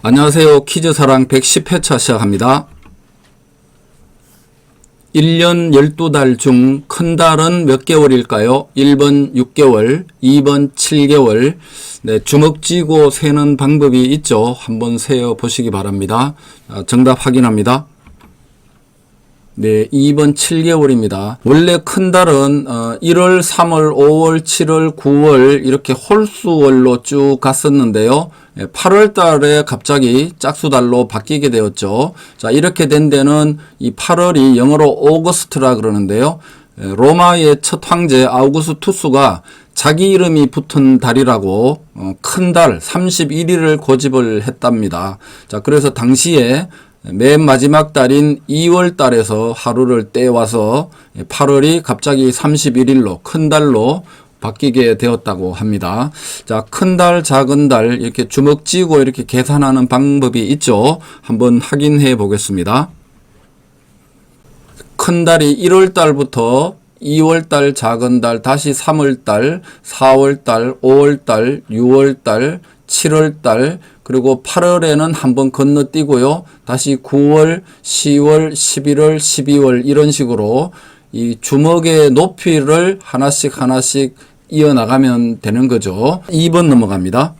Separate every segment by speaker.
Speaker 1: 안녕하세요. 퀴즈사랑 110회차 시작합니다. 1년 12달 중 큰 달은 몇 개월일까요? 1번 6개월, 2번 7개월. 네, 주먹 쥐고 세는 방법이 있죠. 한번 세어 보시기 바랍니다. 정답 확인합니다. 네, 2번 7개월입니다. 원래 큰 달은 1월, 3월, 5월, 7월, 9월 이렇게 홀수월로 쭉 갔었는데요. 8월 달에 갑자기 짝수달로 바뀌게 되었죠. 자, 이렇게 된 데는 이 8월이 영어로 오거스트라 그러는데요. 로마의 첫 황제 아우구스투스가 자기 이름이 붙은 달이라고 큰 달 31일을 고집을 했답니다. 자, 그래서 당시에 맨 마지막 달인 2월 달에서 하루를 떼와서 8월이 갑자기 31일로 큰 달로 바뀌게 되었다고 합니다. 자, 큰 달, 작은 달 이렇게 주먹 쥐고 이렇게 계산하는 방법이 있죠. 한번 확인해 보겠습니다. 큰 달이 1월 달부터 2월 달, 작은 달, 다시 3월 달, 4월 달, 5월 달, 6월 달, 7월 달, 그리고 8월에는 한번 건너뛰고요. 다시 9월, 10월, 11월, 12월 이런 식으로 이 주먹의 높이를 하나씩 이어나가면 되는 거죠. 2번 넘어갑니다.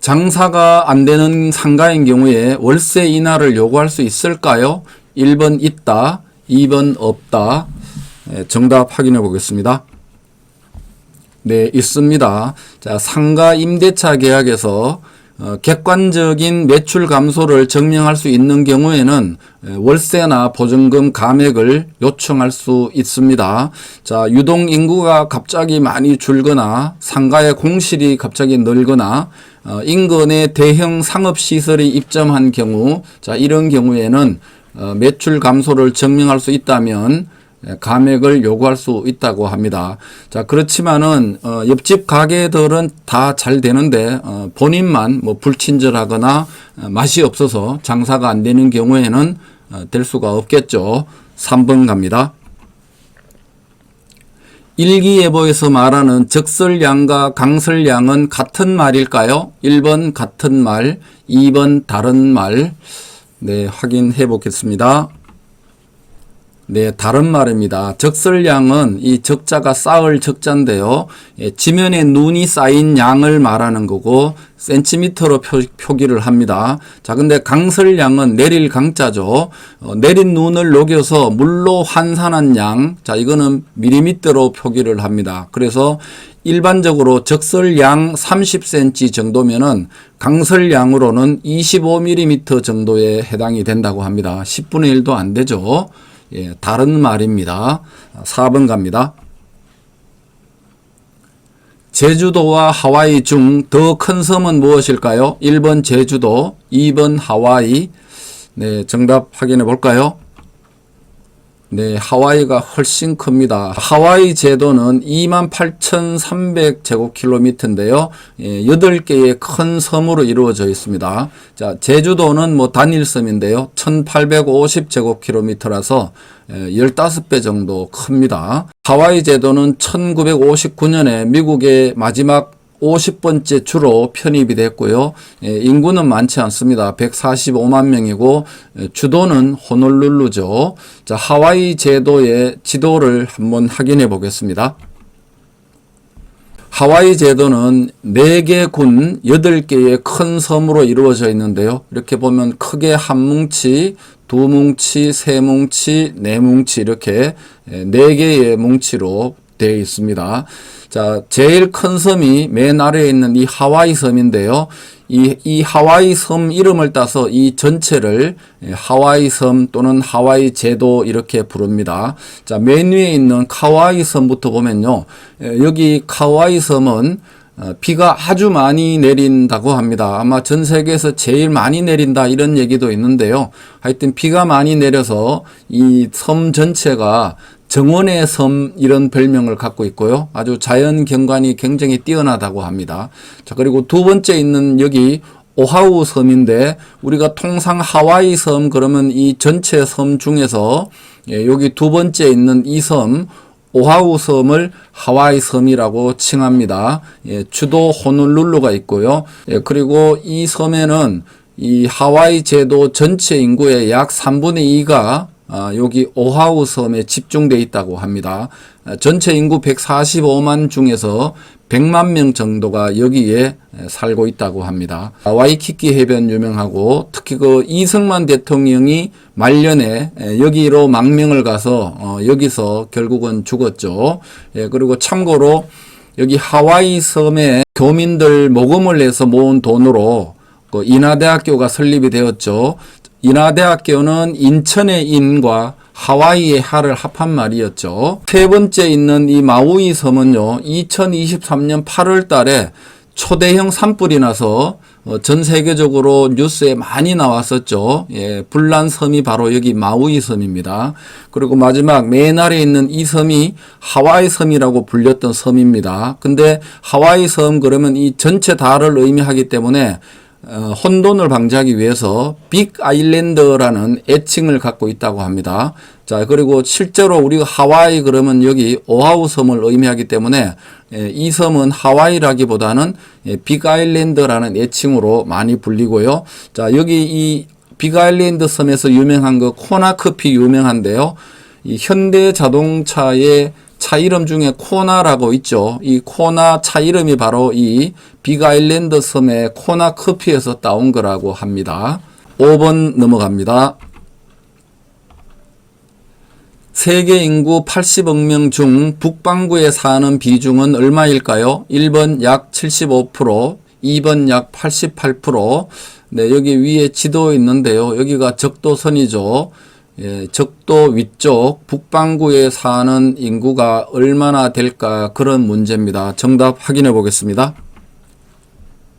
Speaker 1: 장사가 안 되는 상가인 경우에 월세 인하를 요구할 수 있을까요? 1번 있다, 2번 없다. 정답 확인해 보겠습니다. 네, 있습니다. 자, 상가 임대차 계약에서 객관적인 매출 감소를 증명할 수 있는 경우에는 월세나 보증금 감액을 요청할 수 있습니다. 자, 유동 인구가 갑자기 많이 줄거나 상가의 공실이 갑자기 늘거나 인근에 대형 상업시설이 입점한 경우, 자, 이런 경우에는 매출 감소를 증명할 수 있다면 감액을 요구할 수 있다고 합니다. 자, 그렇지만은 옆집 가게들은 다 잘 되는데 본인만 뭐 불친절하거나 맛이 없어서 장사가 안 되는 경우에는 될 수가 없겠죠. 3번 갑니다. 일기예보에서 말하는 적설량과 강설량은 같은 말일까요? 1번 같은 말, 2번 다른 말. 네, 확인해 보겠습니다. 네, 다른 말입니다. 적설량은 이 적자가 쌓을 적자인데요. 지면에 눈이 쌓인 양을 말하는 거고 센티미터로 표기를 합니다. 자, 근데 강설량은 내릴 강자죠. 내린 눈을 녹여서 물로 환산한 양. 자, 이거는 밀리미터로 표기를 합니다. 그래서 일반적으로 적설량 30cm 정도면은 강설량으로는 25mm 정도에 해당이 된다고 합니다. 10분의 1도 안 되죠. 예, 다른 말입니다. 4번 갑니다. 제주도와 하와이 중 더 큰 섬은 무엇일까요? 1번 제주도, 2번 하와이. 네, 정답 확인해 볼까요? 네, 하와이가 훨씬 큽니다. 하와이 제도는 28,300제곱킬로미터인데요. 8개의 큰 섬으로 이루어져 있습니다. 자, 제주도는 뭐 단일섬인데요. 1,850제곱킬로미터라서 15배 정도 큽니다. 하와이 제도는 1959년에 미국의 마지막 50번째 주로 편입이 됐고요. 인구는 많지 않습니다. 145만 명이고 주도는 호놀룰루죠. 자, 하와이 제도의 지도를 한번 확인해 보겠습니다. 하와이 제도는 4개 군 8개의 큰 섬으로 이루어져 있는데요. 이렇게 보면 크게 한 뭉치, 두 뭉치, 세 뭉치, 네 뭉치 이렇게 4개의 뭉치로 되어 있습니다. 자, 제일 큰 섬이 맨 아래에 있는 이 하와이 섬인데요. 이 하와이 섬 이름을 따서 이 전체를 하와이 섬 또는 하와이 제도 이렇게 부릅니다. 자, 맨 위에 있는 카와이 섬부터 보면요. 여기 카와이 섬은 비가 아주 많이 내린다고 합니다. 아마 전 세계에서 제일 많이 내린다 이런 얘기도 있는데요. 하여튼 비가 많이 내려서 이 섬 전체가 정원의 섬 이런 별명을 갖고 있고요. 아주 자연 경관이 굉장히 뛰어나다고 합니다. 자, 그리고 두 번째 있는 여기 오하우 섬인데 우리가 통상 하와이 섬 그러면 이 전체 섬 중에서 여기 두 번째 있는 이 섬 오하우 섬을 하와이 섬이라고 칭합니다. 예, 주도 호놀룰루가 있고요. 예, 그리고 이 섬에는 이 하와이 제도 전체 인구의 약 3분의 2가 여기 오하우 섬에 집중되어 있다고 합니다. 전체 인구 145만 중에서 100만 명 정도가 여기에 살고 있다고 합니다. 와이키키 해변 유명하고 특히 그 이승만 대통령이 말년에 여기로 망명을 가서 여기서 결국은 죽었죠. 예, 그리고 참고로 여기 하와이 섬에 교민들 모금을 내서 모은 돈으로 그 인하대학교가 설립이 되었죠. 인하대학교는 인천의 인과 하와이의 하를 합한 말이었죠. 세 번째 있는 이 마우이 섬은요, 2023년 8월 달에 초대형 산불이 나서 전 세계적으로 뉴스에 많이 나왔었죠. 예, 불난 섬이 바로 여기 마우이 섬입니다. 그리고 마지막 맨 아래에 있는 이 섬이 하와이 섬이라고 불렸던 섬입니다. 근데 하와이 섬 그러면 이 전체 다를 의미하기 때문에 혼돈을 방지하기 위해서 빅 아일랜드라는 애칭을 갖고 있다고 합니다. 자, 그리고 실제로 우리가 하와이 그러면 여기 오하우 섬을 의미하기 때문에 이 섬은 하와이라기보다는 빅 아일랜드라는 애칭으로 많이 불리고요. 자, 여기 이 빅 아일랜드 섬에서 유명한 그 코나 커피 유명한데요. 이 현대 자동차의 차 이름 중에 코나라고 있죠. 이 코나 차 이름이 바로 이 빅 아일랜드 섬의 코나 커피에서 따온 거라고 합니다. 5번 넘어갑니다. 세계 인구 80억 명 중 북반구에 사는 비중은 얼마일까요? 1번 약 75%, 2번 약 88%. 네, 여기 위에 지도 있는데요. 여기가 적도선이죠. 예, 적도 위쪽 북반구에 사는 인구가 얼마나 될까 그런 문제입니다. 정답 확인해 보겠습니다.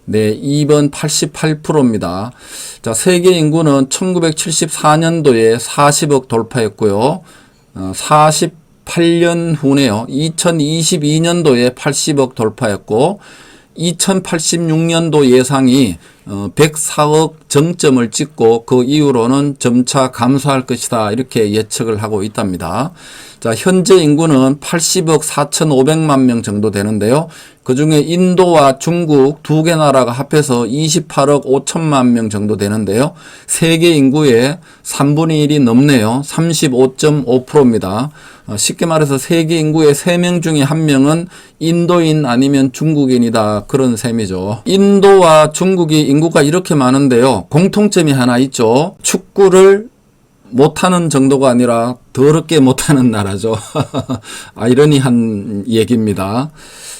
Speaker 1: 네, 2번 88%입니다. 자, 세계 인구는 1974년도에 40억 돌파했고요. 48년 후네요. 2022년도에 80억 돌파했고 2086년도 예상이 104억 정점을 찍고 그 이후로는 점차 감소할 것이다 이렇게 예측을 하고 있답니다. 자, 현재 인구는 80억 4,500만 명 정도 되는데요. 그 중에 인도와 중국 두 개 나라가 합해서 28억 5천만 명 정도 되는데요. 세계 인구의 3분의 1이 넘네요. 35.5%입니다. 쉽게 말해서 세계 인구의 3명 중에 1명은 인도인 아니면 중국인이다 그런 셈이죠. 인도와 중국이 인구가 이렇게 많은데요. 공통점이 하나 있죠. 축구를 못하는 정도가 아니라 더럽게 못하는 나라죠. 아이러니한 얘기입니다.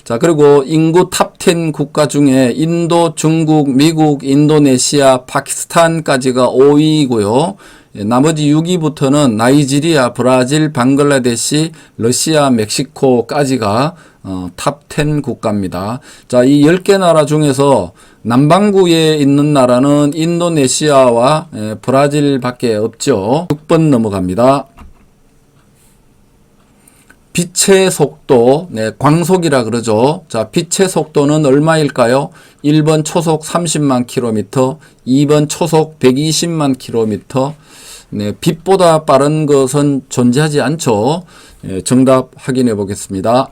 Speaker 1: 자, 그리고 인구 탑10 국가 중에 인도, 중국, 미국, 인도네시아, 파키스탄까지가 5위이고요. 나머지 6위부터는 나이지리아, 브라질, 방글라데시, 러시아, 멕시코까지가 탑10 국가입니다. 자, 이 10개 나라 중에서 남반구에 있는 나라는 인도네시아와 브라질밖에 없죠. 6번 넘어갑니다. 빛의 속도, 네, 광속이라 그러죠. 자, 빛의 속도는 얼마일까요? 1번 초속 30만 킬로미터, 2번 초속 120만 킬로미터. 네, 빛보다 빠른 것은 존재하지 않죠. 네, 정답 확인해 보겠습니다.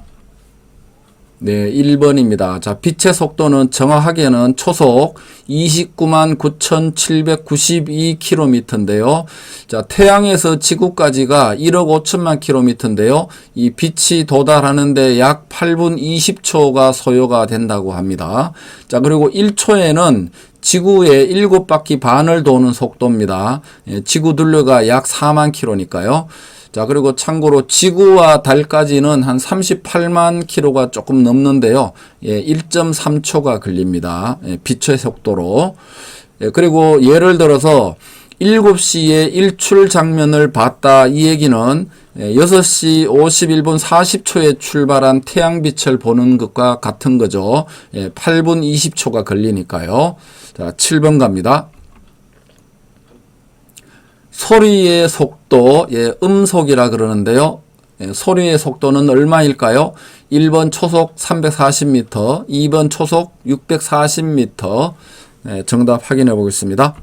Speaker 1: 네, 1번입니다. 자, 빛의 속도는 정확하게는 초속 29만 9,792km인데요. 자, 태양에서 지구까지가 1억 5천만 km인데요. 이 빛이 도달하는데 약 8분 20초가 소요가 된다고 합니다. 자, 그리고 1초에는 지구의 7바퀴 반을 도는 속도입니다. 예, 지구 둘레가 약 4만 km니까요. 자, 그리고 참고로 지구와 달까지는 한 38만 킬로가 조금 넘는데요. 예, 1.3초가 걸립니다. 예, 빛의 속도로. 예, 그리고 예를 들어서 7시에 일출 장면을 봤다 이 얘기는 6시 51분 40초에 출발한 태양빛을 보는 것과 같은 거죠. 예, 8분 20초가 걸리니까요. 자, 7번 갑니다. 소리의 속도, 예, 음속이라 그러는데요. 예, 소리의 속도는 얼마일까요? 1번 초속 340m, 2번 초속 640m. 예, 정답 확인해 보겠습니다.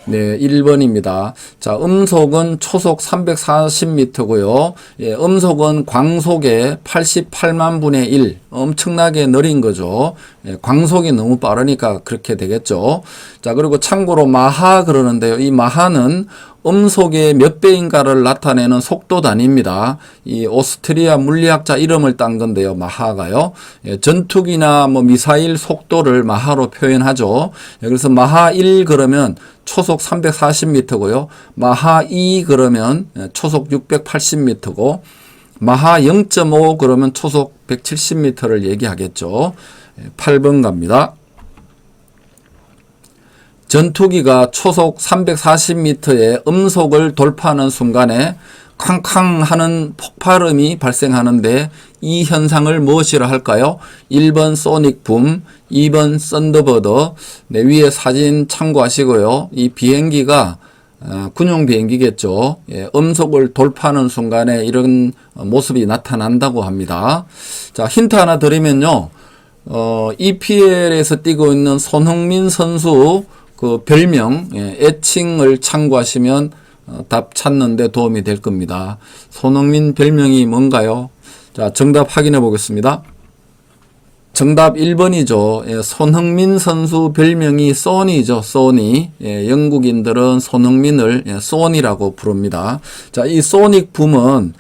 Speaker 1: 네, 1번입니다. 자, 음속은 초속 340m고요. 예, 음속은 광속의 88만 분의 1. 엄청나게 느린 거죠. 예, 광속이 너무 빠르니까 그렇게 되겠죠. 자, 그리고 참고로 마하 그러는데요. 이 마하는 음속의 몇 배인가를 나타내는 속도 단위입니다. 이 오스트리아 물리학자 이름을 딴 건데요. 마하가요. 예, 전투기나 뭐 미사일 속도를 마하로 표현하죠. 예, 그래서 마하 1 그러면 초속 340m고요. 마하 2 그러면 초속 680m고 마하 0.5 그러면 초속 170m를 얘기하겠죠. 8번 갑니다. 전투기가 초속 340m의 음속을 돌파하는 순간에 쾅쾅 하는 폭발음이 발생하는데 이 현상을 무엇이라 할까요? 1번 소닉 붐, 2번 썬더버드. 네, 위에 사진 참고하시고요. 이 비행기가 군용 비행기겠죠. 예, 음속을 돌파하는 순간에 이런 모습이 나타난다고 합니다. 자, 힌트 하나 드리면요. EPL에서 뛰고 있는 손흥민 선수 그 별명, 예, 애칭을 참고하시면 답 찾는데 도움이 될 겁니다. 손흥민 별명이 뭔가요? 자, 정답 확인해 보겠습니다. 정답 1번이죠. 예, 손흥민 선수 별명이 소니죠. 소니. 예, 영국인들은 손흥민을 소니라고 부릅니다. 자, 이 소닉 붐은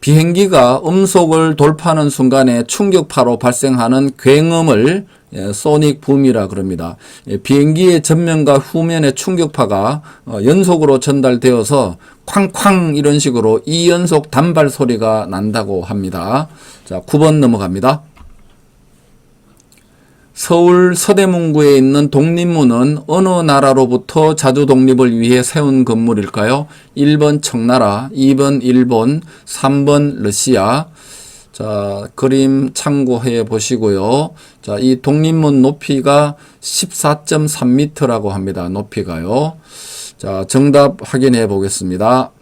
Speaker 1: 비행기가 음속을 돌파하는 순간에 충격파로 발생하는 굉음을 소닉 붐이라 그럽니다. 비행기의 전면과 후면의 충격파가 연속으로 전달되어서 쾅쾅 이런 식으로 2연속 단발 소리가 난다고 합니다. 자, 9번 넘어갑니다. 서울 서대문구에 있는 독립문은 어느 나라로부터 자주 독립을 위해 세운 건물일까요? 1번 청나라, 2번 일본, 3번 러시아. 자, 그림 참고해 보시고요. 자, 이 독립문 높이가 14.3m라고 합니다. 높이가요. 자, 정답 확인해 보겠습니다.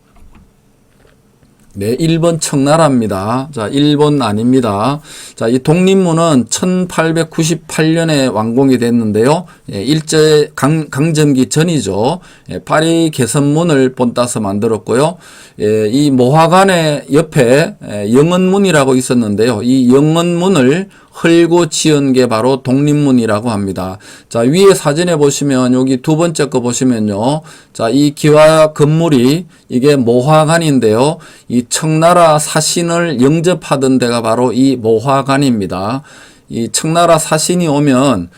Speaker 1: 네, 1번 청나라입니다. 자, 일본 아닙니다. 자, 이 독립문은 1898년에 완공이 됐는데요. 예, 일제 강점기 전이죠. 예, 파리 개선문을 본따서 만들었고요. 예, 이 모화관의 옆에 영恩문이라고 있었는데요. 이 영恩문을 헐고 지은 게 바로 독립문이라고 합니다. 자, 위에 사진에 보시면 여기 두 번째 거 보시면요. 자, 이 기와 건물이 이게 모화관인데요. 이 청나라 사신을 영접하던 데가 바로 이 모화관입니다. 이 청나라 사신이 오면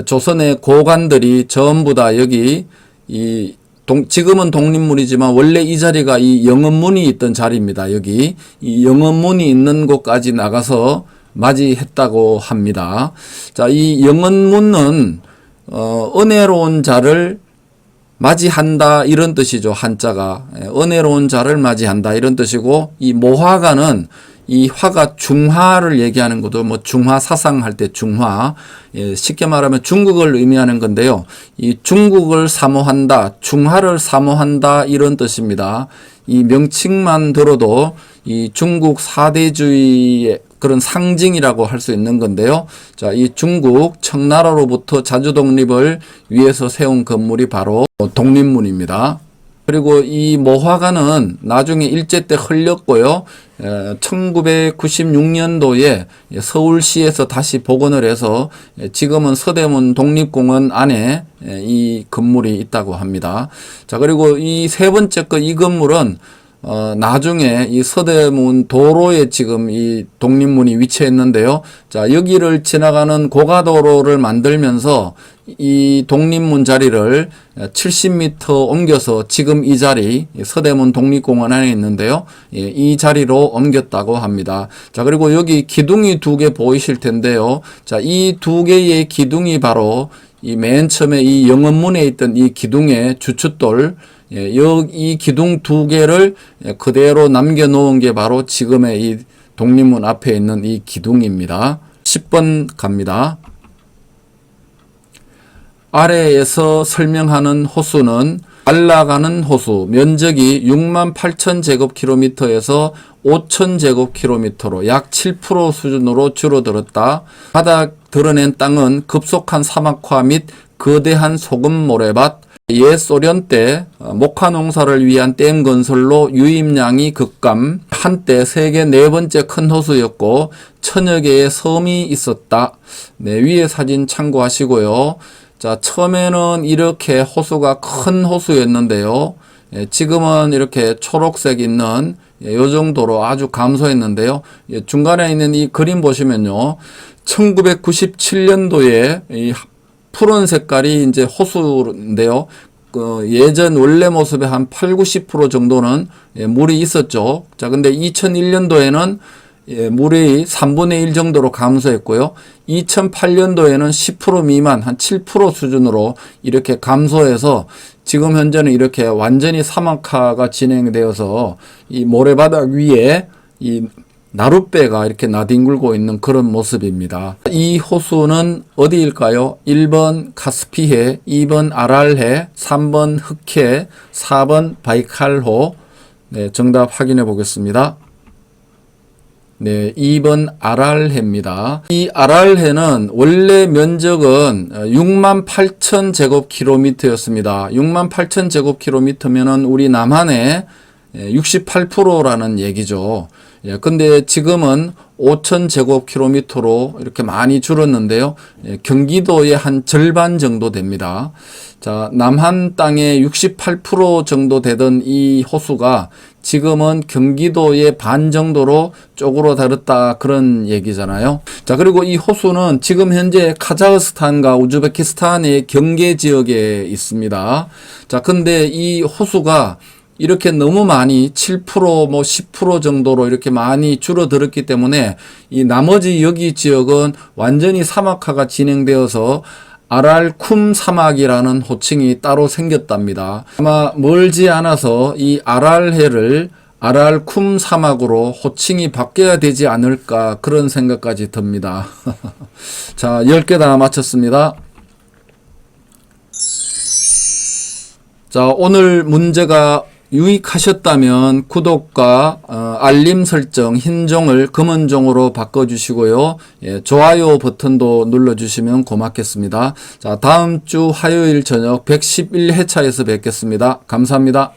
Speaker 1: 조선의 고관들이 전부 다 여기 지금은 독립문이지만 원래 이 자리가 이 영恩문이 있던 자리입니다. 여기 이 영恩문이 있는 곳까지 나가서 맞이했다고 합니다. 자, 이 영恩문은 은혜로운 자를 맞이한다 이런 뜻이죠. 한자가 은혜로운 자를 맞이한다 이런 뜻이고, 이 모화관은 이 화가 중화를 얘기하는 것도 뭐 중화 사상할 때 중화, 예, 쉽게 말하면 중국을 의미하는 건데요. 이 중국을 사모한다, 중화를 사모한다 이런 뜻입니다. 이 명칭만 들어도 이 중국 사대주의의 그런 상징이라고 할 수 있는 건데요. 자, 이 중국 청나라로부터 자주 독립을 위해서 세운 건물이 바로 독립문입니다. 그리고 이 모화관은 나중에 일제 때 흘렸고요. 1996년도에 서울시에서 다시 복원을 해서 지금은 서대문 독립공원 안에 이 건물이 있다고 합니다. 자, 그리고 이 세 번째 거 이 건물은 나중에 이 서대문 도로에 지금 이 독립문이 위치했는데요. 자, 여기를 지나가는 고가도로를 만들면서 이 독립문 자리를 70m 옮겨서 지금 이 자리 서대문 독립공원 안에 있는데요. 예, 이 자리로 옮겼다고 합니다. 자, 그리고 여기 기둥이 두 개 보이실 텐데요. 자, 이 두 개의 기둥이 바로 이 맨 처음에 이 영恩문에 있던 이 기둥의 주춧돌, 예, 이 기둥 두 개를 그대로 남겨놓은 게 바로 지금의 이 독립문 앞에 있는 이 기둥입니다. 10번 갑니다. 아래에서 설명하는 호수는 말라가는 호수, 면적이 68,000제곱킬로미터에서 5,000제곱킬로미터로 약 7% 수준으로 줄어들었다. 바닥 드러낸 땅은 급속한 사막화 및 거대한 소금 모래밭, 옛 소련 때 목화 농사를 위한 댐 건설로 유입량이 급감, 한때 세계 네 번째 큰 호수였고 천여 개의 섬이 있었다. 네, 위에 사진 참고하시고요. 자, 처음에는 이렇게 호수가 큰 호수였는데요. 지금은 이렇게 초록색 있는 요 정도로 아주 감소했는데요. 중간에 있는 이 그림 보시면요. 1997년도에 이 푸른 색깔이 이제 호수인데요. 예전 원래 모습의 한 80~90% 정도는 물이 있었죠. 자, 근데 2001년도에는 물이 3분의 1 정도로 감소했고요. 2008년도에는 10% 미만, 한 7% 수준으로 이렇게 감소해서 지금 현재는 이렇게 완전히 사막화가 진행되어서 이 모래바닥 위에 이 나룻배가 이렇게 나뒹굴고 있는 그런 모습입니다. 이 호수는 어디일까요? 1번 카스피해, 2번 아랄해, 3번 흑해, 4번 바이칼호. 네, 정답 확인해 보겠습니다. 네, 2번 아랄해입니다. 이 아랄해는 원래 면적은 68,000제곱킬로미터였습니다. 68,000제곱킬로미터면은 우리 남한의 68%라는 얘기죠. 근데 지금은 5,000제곱킬로미터로 이렇게 많이 줄었는데요. 경기도의 한 절반 정도 됩니다. 자, 남한 땅의 68% 정도 되던 이 호수가 지금은 경기도의 반 정도로 쪼그라들었다, 그런 얘기잖아요. 자, 그리고 이 호수는 지금 현재 카자흐스탄과 우즈베키스탄의 경계 지역에 있습니다. 자, 근데 이 호수가 이렇게 너무 많이 7% 뭐 10% 정도로 이렇게 많이 줄어들었기 때문에 이 나머지 여기 지역은 완전히 사막화가 진행되어서 아랄쿰 사막이라는 호칭이 따로 생겼답니다. 아마 멀지 않아서 이 아랄해를 아랄쿰 사막으로 호칭이 바뀌어야 되지 않을까, 그런 생각까지 듭니다. 자, 10개 다 마쳤습니다. 자, 오늘 문제가 유익하셨다면 구독과 알림 설정 흰종을 검은종으로 바꿔주시고요. 좋아요 버튼도 눌러주시면 고맙겠습니다. 자, 다음 주 화요일 저녁 111회차에서 뵙겠습니다. 감사합니다.